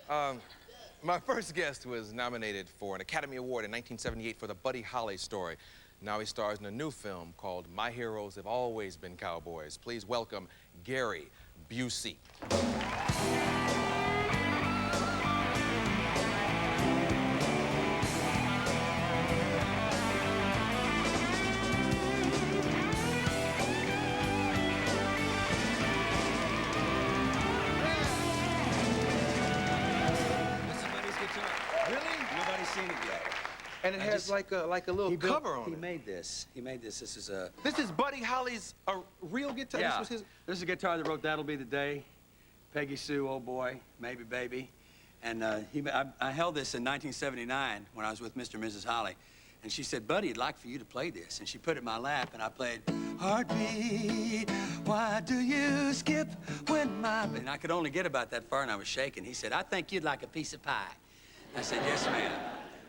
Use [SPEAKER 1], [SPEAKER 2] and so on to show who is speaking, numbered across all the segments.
[SPEAKER 1] My first guest was nominated for an Academy Award in 1978 for the Buddy Holly story. Now he stars in a new film called My Heroes Have Always Been Cowboys. Please welcome Gary Busey. And it has like a little cover on it.
[SPEAKER 2] He made this. He made this. This is a...
[SPEAKER 1] This is Buddy Holly's real guitar?
[SPEAKER 2] Yeah.
[SPEAKER 1] This
[SPEAKER 2] is a guitar that wrote That'll Be the Day, Peggy Sue, Oh Boy, Maybe Baby. And I held this in 1979 when I was with Mr. and Mrs. Holly. And she said, Buddy, I'd like for you to play this. And she put it in my lap, and I played, Heartbeat, why do you skip when my... And I could only get about that far, and I was shaking. He said, I think you'd like a piece of pie. I said, yes, ma'am.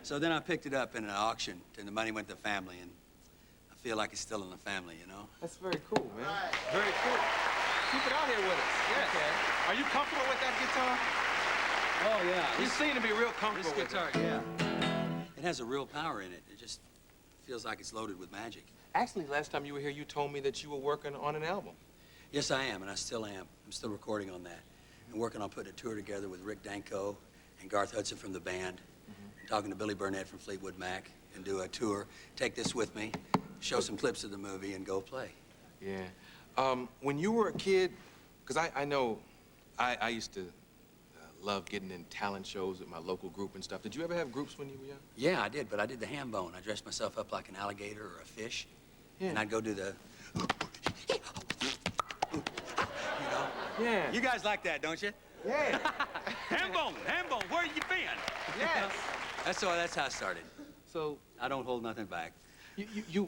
[SPEAKER 2] So then I picked it up in an auction, and the money went to the family, and I feel like it's still in the family, you know?
[SPEAKER 1] That's very cool, man. Right. Very cool. Keep it out here with us. Yeah. Okay. Are you comfortable with that guitar?
[SPEAKER 2] Oh, yeah.
[SPEAKER 1] You seem to be real comfortable
[SPEAKER 2] with
[SPEAKER 1] it.
[SPEAKER 2] Yeah. It has a real power in it. It just feels like it's loaded with magic.
[SPEAKER 1] Actually, last time you were here, you told me that you were working on an album.
[SPEAKER 2] Yes, I am, and I still am. I'm still recording on that. I'm working on putting a tour together with Rick Danko and Garth Hudson from the band. Talking to Billy Burnett from Fleetwood Mac, and do a tour, take this with me, show some clips of the movie, and go play.
[SPEAKER 1] Yeah. When you were a kid, because I know I used to love getting in talent shows with my local group and stuff. Did you ever have groups when you were young?
[SPEAKER 2] Yeah, I did, but I did the ham bone. I dressed myself up like an alligator or a fish, and I'd go do the... You know?
[SPEAKER 1] Yeah.
[SPEAKER 2] You guys like that, don't you?
[SPEAKER 1] Yeah.
[SPEAKER 2] Ham bone, where you been?
[SPEAKER 1] Yes.
[SPEAKER 2] That's how I started.
[SPEAKER 1] So
[SPEAKER 2] I don't hold nothing back.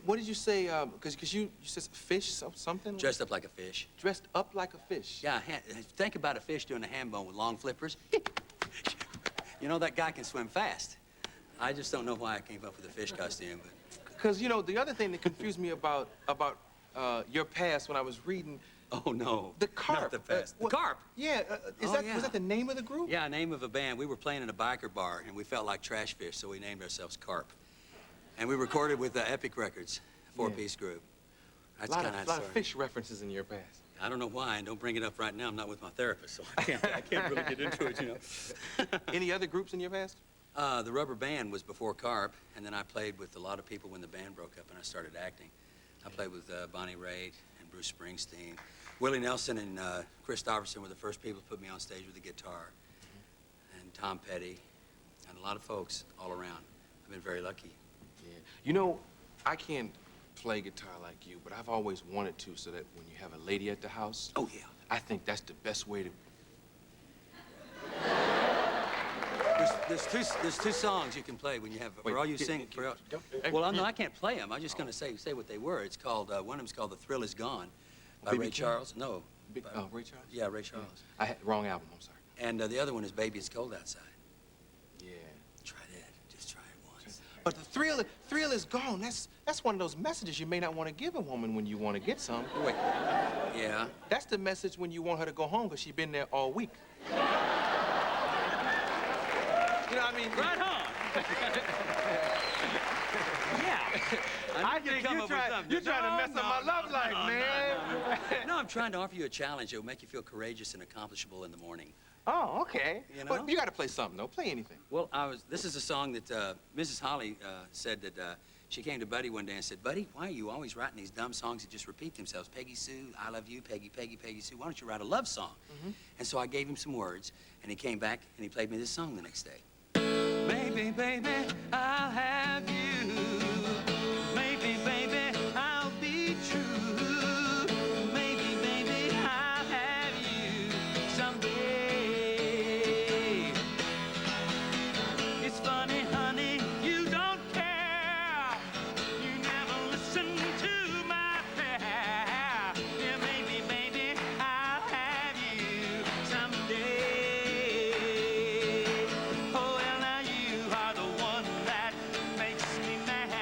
[SPEAKER 1] What did you say? Because you said fish, something?
[SPEAKER 2] Dressed up like a fish.
[SPEAKER 1] Dressed up like a fish.
[SPEAKER 2] Yeah. Think about a fish doing a ham bone with long flippers. You know that guy can swim fast. I just don't know why I came up with a fish costume, but.
[SPEAKER 1] Because you know the other thing that confused me about your past when I was reading.
[SPEAKER 2] Oh, no.
[SPEAKER 1] The carp.
[SPEAKER 2] Not the past. The carp?
[SPEAKER 1] Yeah. Was that the name of the group?
[SPEAKER 2] Yeah, name of a band. We were playing in a biker bar, and we felt like trash fish, so we named ourselves Carp. And we recorded with Epic Records, four-piece group. That's kind of
[SPEAKER 1] a lot of fish references in your past.
[SPEAKER 2] I don't know why, and don't bring it up right now. I'm not with my therapist, so I can't really get into it, you know.
[SPEAKER 1] Any other groups in your past?
[SPEAKER 2] The Rubber Band was before Carp, and then I played with a lot of people when the band broke up and I started acting. I played with Bonnie Raitt and Bruce Springsteen. Willie Nelson and Chris Stofferson were the first people to put me on stage with a guitar. And Tom Petty, and a lot of folks all around. I've been very lucky.
[SPEAKER 1] Yeah. You know, I can't play guitar like you, but I've always wanted to, so that when you have a lady at the house...
[SPEAKER 2] Oh, yeah.
[SPEAKER 1] I think that's the best way to...
[SPEAKER 2] There's two songs you can play when you have...
[SPEAKER 1] Wait,
[SPEAKER 2] for all you sing... Well, no, I can't play them. I'm just going to say what they were. It's called... one of them's called The Thrill Is Gone. By Ray Charles? No.
[SPEAKER 1] Ray Charles?
[SPEAKER 2] Yeah, Ray Charles.
[SPEAKER 1] Yeah. I had wrong album, I'm sorry.
[SPEAKER 2] And the other one is Baby It's Cold Outside.
[SPEAKER 1] Yeah.
[SPEAKER 2] Try that. Just try it once.
[SPEAKER 1] But the thrill is gone. That's one of those messages you may not want to give a woman when you want to get some.
[SPEAKER 2] Wait. Yeah?
[SPEAKER 1] That's the message when you want her to go home because she's been there all week. You know what I mean?
[SPEAKER 2] Right on. Yeah.
[SPEAKER 1] I think you're trying to mess up my love life, man.
[SPEAKER 2] No, I'm trying to offer you a challenge that will make you feel courageous and accomplishable in the morning.
[SPEAKER 1] Oh, okay.
[SPEAKER 2] You know?
[SPEAKER 1] But you got to play something, though. Play anything.
[SPEAKER 2] Well, this is a song that Mrs. Holly said that she came to Buddy one day and said, Buddy, why are you always writing these dumb songs that just repeat themselves? Peggy Sue, I love you, Peggy, Peggy, Peggy Sue. Why don't you write a love song? And so I gave him some words, and he came back, and he played me this song the next day. Maybe, baby, I'll have you. Maybe, baby, I'll be true. Maybe, baby, I'll have you someday. It's funny, honey, you don't care. You never listen to my prayer. Yeah, maybe, baby, I'll have you someday. Oh, well, now you are the one that makes me mad.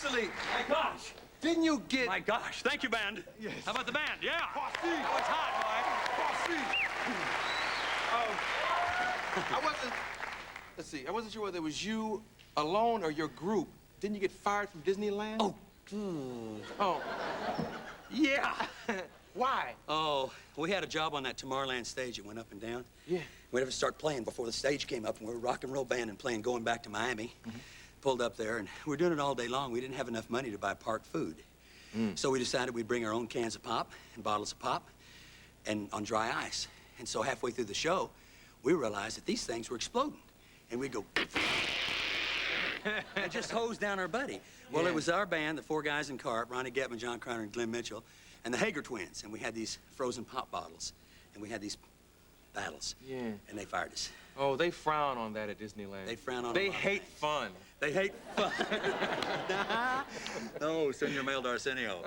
[SPEAKER 1] Excellent.
[SPEAKER 2] My gosh.
[SPEAKER 1] Didn't you get...
[SPEAKER 2] My gosh. Thank you, band.
[SPEAKER 1] Yes.
[SPEAKER 2] How about the band? Yeah.
[SPEAKER 1] Posse.
[SPEAKER 2] Oh, it's hot,
[SPEAKER 1] I wasn't... Let's see. I wasn't sure whether it was you alone or your group. Didn't you get fired from Disneyland?
[SPEAKER 2] boy.
[SPEAKER 1] Oh.
[SPEAKER 2] Yeah.
[SPEAKER 1] Why?
[SPEAKER 2] Oh, we had a job on that Tomorrowland stage. It went up and down.
[SPEAKER 1] Yeah.
[SPEAKER 2] We'd have to start playing before the stage came up, and we were a rock and roll band and playing Going Back to Miami. Pulled up there, and we were doing it all day long. We didn't have enough money to buy park food. So we decided we'd bring our own cans of pop and bottles of pop and on dry ice. And so halfway through the show, we realized that these things were exploding. And we'd go and just hose down our buddy. Well,
[SPEAKER 1] Yeah.
[SPEAKER 2] it was our band, the four guys in Carp, Ronnie Getman, John Crowner, and Glenn Mitchell, and the Hager twins. And we had these frozen pop bottles. And we had these battles.
[SPEAKER 1] Yeah.
[SPEAKER 2] And they fired us.
[SPEAKER 1] Oh, they frown on that at Disneyland.
[SPEAKER 2] They frown on
[SPEAKER 1] They
[SPEAKER 2] a lot of
[SPEAKER 1] hate
[SPEAKER 2] things.
[SPEAKER 1] fun.
[SPEAKER 2] They hate fun. Oh, send your mail to Arsenio.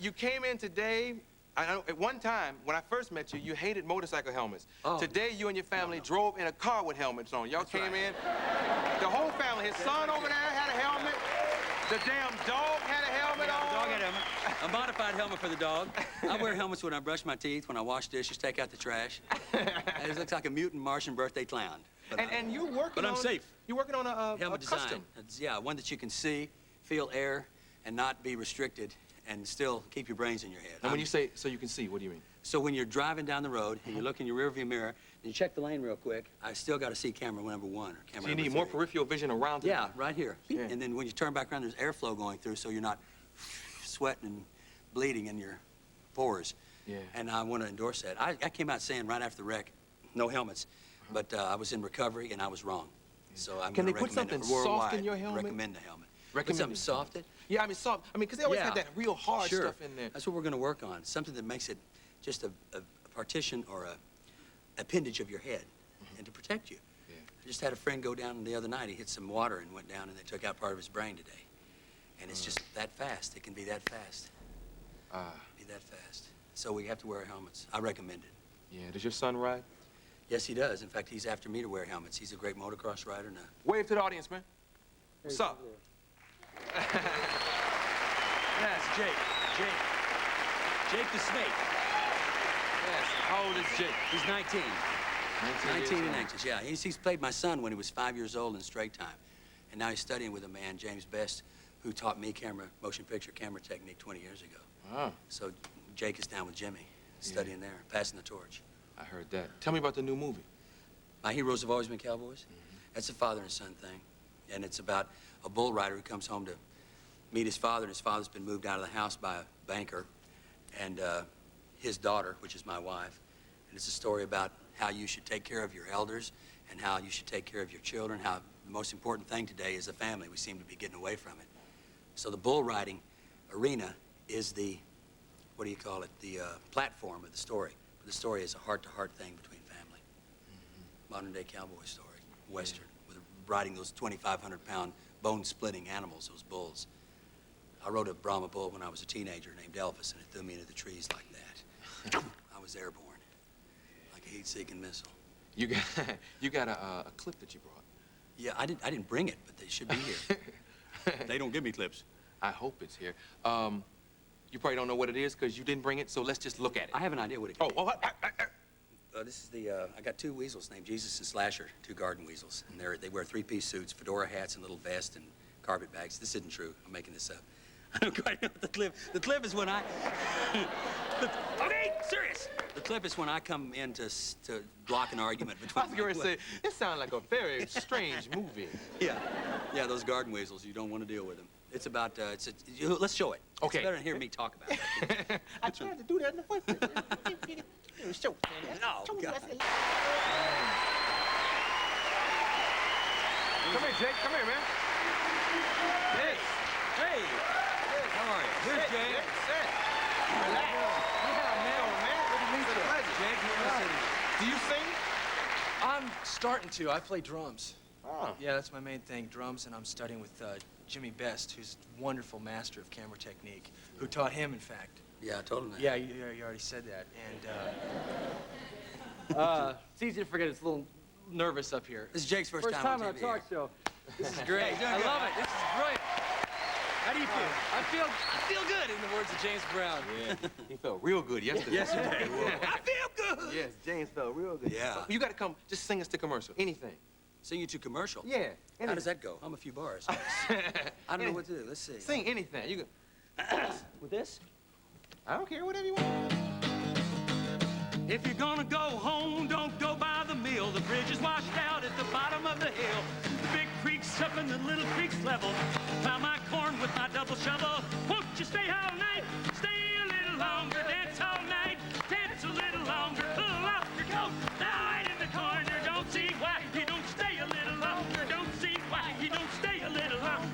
[SPEAKER 1] You came in today. I know at one time, when I first met you, you hated motorcycle helmets.
[SPEAKER 2] Oh.
[SPEAKER 1] Today, you and your family drove in a car with helmets on. Y'all came in. The whole family. His son over there had a helmet. The damn dog had a helmet on.
[SPEAKER 2] The dog had a helmet. A modified helmet for the dog. I wear helmets when I brush my teeth, when I wash dishes, take out the trash. It looks like a mutant Martian birthday clown. But
[SPEAKER 1] And you working
[SPEAKER 2] But I'm
[SPEAKER 1] on...
[SPEAKER 2] safe.
[SPEAKER 1] You're working on a
[SPEAKER 2] helmet design.
[SPEAKER 1] custom.
[SPEAKER 2] Yeah, one that you can see, feel air, and not be restricted, and still keep your brains in your head.
[SPEAKER 1] And when you say, so you can see, what do you mean?
[SPEAKER 2] So when you're driving down the road and you look in your rearview mirror and you check the lane real quick, I still got to see camera number 1 or camera
[SPEAKER 1] So you
[SPEAKER 2] number
[SPEAKER 1] need more
[SPEAKER 2] 3.
[SPEAKER 1] peripheral vision around it?
[SPEAKER 2] Yeah, right here.
[SPEAKER 1] Yeah.
[SPEAKER 2] And then when you turn back around, there's airflow going through, so you're not sweating and bleeding in your pores.
[SPEAKER 1] Yeah.
[SPEAKER 2] And I want to endorse that. I came out saying right after the wreck, no helmets, but I was in recovery and I was wrong. So I'm
[SPEAKER 1] Can
[SPEAKER 2] gonna
[SPEAKER 1] they put
[SPEAKER 2] recommend it
[SPEAKER 1] something soft
[SPEAKER 2] worldwide.
[SPEAKER 1] in your helmet?
[SPEAKER 2] Recommend the helmet.
[SPEAKER 1] Recommend
[SPEAKER 2] Put something
[SPEAKER 1] it.
[SPEAKER 2] soft in?
[SPEAKER 1] Yeah, I mean, soft. I mean, because they always
[SPEAKER 2] Yeah.
[SPEAKER 1] have that real hard
[SPEAKER 2] Sure.
[SPEAKER 1] stuff in there.
[SPEAKER 2] That's what we're going to work on. Something that makes it just a partition or a appendage of your head and to protect you.
[SPEAKER 1] Yeah.
[SPEAKER 2] I just had a friend go down the other night. He hit some water and went down, and they took out part of his brain today. And it's just that fast. It can be that fast. Be that fast. So we have to wear helmets. I recommend it.
[SPEAKER 1] Yeah, does your son ride?
[SPEAKER 2] Yes, he does. In fact, he's after me to wear helmets. He's a great motocross rider now.
[SPEAKER 1] Wave to the audience, man. What's up?
[SPEAKER 2] Yes, Jake. Jake the Snake.
[SPEAKER 1] Yes. How old is Jake?
[SPEAKER 2] He's 19. 19
[SPEAKER 1] years
[SPEAKER 2] and
[SPEAKER 1] old.
[SPEAKER 2] anxious, yeah. He's played my son when he was 5 years old in straight time. And now he's studying with a man, James Best, who taught me motion picture camera technique 20 years ago.
[SPEAKER 1] Ah,
[SPEAKER 2] So Jake is down with Jimmy, studying there, passing the torch.
[SPEAKER 1] I heard that. Tell me about the new movie.
[SPEAKER 2] My heroes have always been cowboys. That's a father and son thing. And it's about a bull rider who comes home to meet his father, and his father's been moved out of the house by a banker, and his daughter, which is my wife. And it's a story about how you should take care of your elders and how you should take care of your children, how the most important thing today is the family. We seem to be getting away from it. So the bull riding arena is the, what do you call it, the platform of the story. But the story is a heart-to-heart thing between family. Modern-day cowboy story, Western, with riding those 2,500-pound bone-splitting animals, those bulls. I rode a Brahma bull when I was a teenager named Elvis, and it threw me into the trees like that. I was airborne, like a heat-seeking missile.
[SPEAKER 1] You got a clip that you brought.
[SPEAKER 2] Yeah, I didn't bring it, but they should be here. They don't give me clips.
[SPEAKER 1] I hope it's here. You probably don't know what it is because you didn't bring it, so let's just look at it.
[SPEAKER 2] I have an idea what it
[SPEAKER 1] Oh,
[SPEAKER 2] could be. This is the, I got 2 weasels named Jesus and Slasher, 2 garden weasels. And they wear 3-piece suits, fedora hats, and little vests and carpet bags. This isn't true. I'm making this up. I don't quite know what the clip. The clip is when I... Okay, serious. The clip is when I come in to block an argument between...
[SPEAKER 1] I was going to say, it sounds like a very strange movie.
[SPEAKER 2] Yeah, those garden weasels, you don't want to deal with them. It's about, let's show it.
[SPEAKER 1] Okay.
[SPEAKER 2] It's better than hear me talk about it.
[SPEAKER 1] I tried to do that in the first place. Show, man.
[SPEAKER 2] Oh, God.
[SPEAKER 1] Come here, Jake. Come here, man.
[SPEAKER 2] Hey, hey. How are you? Here's Jake.
[SPEAKER 1] Relax. Yeah, man. Good to meet you.
[SPEAKER 2] Jake, you're listening.
[SPEAKER 1] Do you sing?
[SPEAKER 3] I'm starting to. I play drums.
[SPEAKER 1] Oh.
[SPEAKER 3] Yeah, that's my main thing, drums, and I'm studying with Jimmy Best, who's a wonderful master of camera technique, who taught him, in fact.
[SPEAKER 2] Yeah, I told him that.
[SPEAKER 3] Yeah, you already said that. And it's easy to forget. It's a little nervous up here.
[SPEAKER 2] This is Jake's first time
[SPEAKER 3] on
[SPEAKER 2] on
[SPEAKER 3] a
[SPEAKER 2] TV
[SPEAKER 3] talk
[SPEAKER 2] here.
[SPEAKER 3] show. This is great.
[SPEAKER 2] Hey,
[SPEAKER 3] I love it. This is brilliant. How do you feel? I feel good, in the words of James Brown.
[SPEAKER 1] Yeah, he felt real good yesterday.
[SPEAKER 2] Yesterday. I feel good.
[SPEAKER 1] Yes, James felt real good.
[SPEAKER 2] Yeah.
[SPEAKER 1] You got to come, just sing us to commercial, anything.
[SPEAKER 2] Sing you to commercial?
[SPEAKER 1] Yeah.
[SPEAKER 2] How does that go? Hum a few bars. I don't know what to do. Let's see.
[SPEAKER 1] Sing anything. You can.
[SPEAKER 2] With this?
[SPEAKER 1] I don't care, whatever you want.
[SPEAKER 2] If you're gonna go home, don't go by the mill. The bridge is washed out at the bottom of the hill. The big creek's up and the little creek's level. Plow my corn with my double shovel. Won't you stay all night? Stay a little longer. Dance all night. Dance a little longer. Pull off your coat. Lie in the corner. Don't see why you don't stay a little longer. Don't see why you don't stay a little longer.